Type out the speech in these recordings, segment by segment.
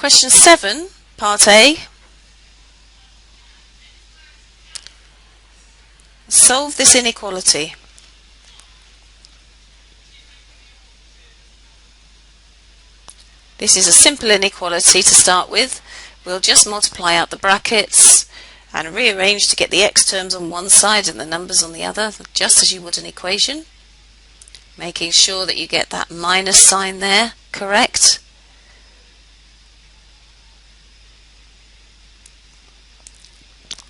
Question 7, Part A. Solve this inequality. This is a simple inequality to start with. We'll just multiply out the brackets and rearrange to get the x terms on one side and the numbers on the other, just as you would an equation, making sure that you get that minus sign there correct.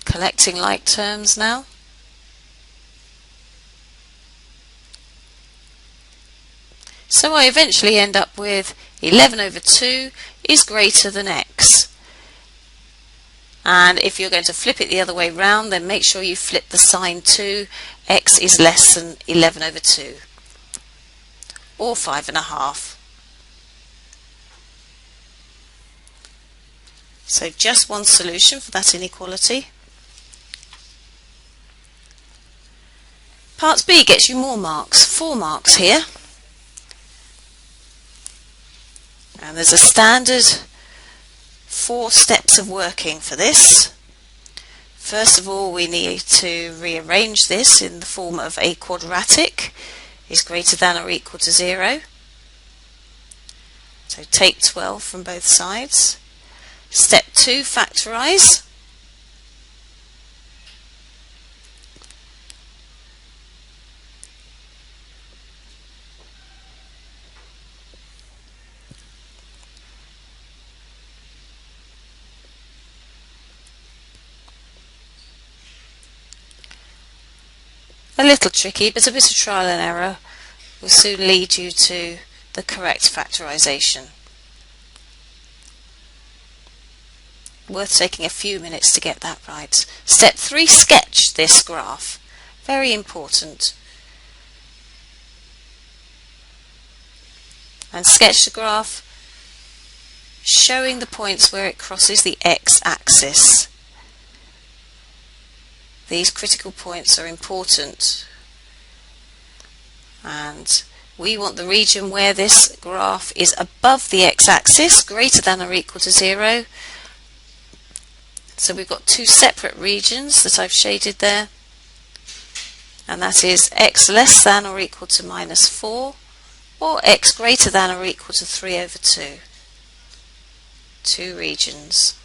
Collecting like terms now. So I eventually end up with 11 over 2 is greater than x. And if you're going to flip it the other way round, then make sure you flip the sign to x is less than 11 over 2, or 5.5. So just one solution for that inequality. Part B gets you more marks, 4 marks here. And there's a standard 4 steps of working for this. First of all, we need to rearrange this in the form of a quadratic is greater than or equal to 0. So take 12 from both sides. Step 2, factorise. A little tricky, but a bit of trial and error will soon lead you to the correct factorisation. Worth taking a few minutes to get that right. Step 3, sketch this graph. Very important. And sketch the graph showing the points where it crosses the x-axis. These critical points are important, and we want the region where this graph is above the x-axis, greater than or equal to 0. So we've got 2 separate regions that I've shaded there, and that is x less than or equal to -4 or x greater than or equal to 3 over 2. 2 regions,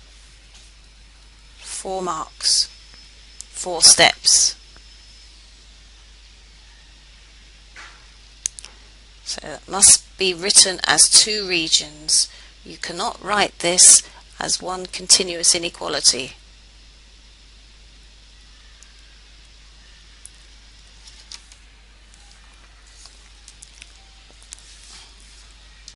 4 marks. 4 steps. So it must be written as 2 regions. You cannot write this as one continuous inequality.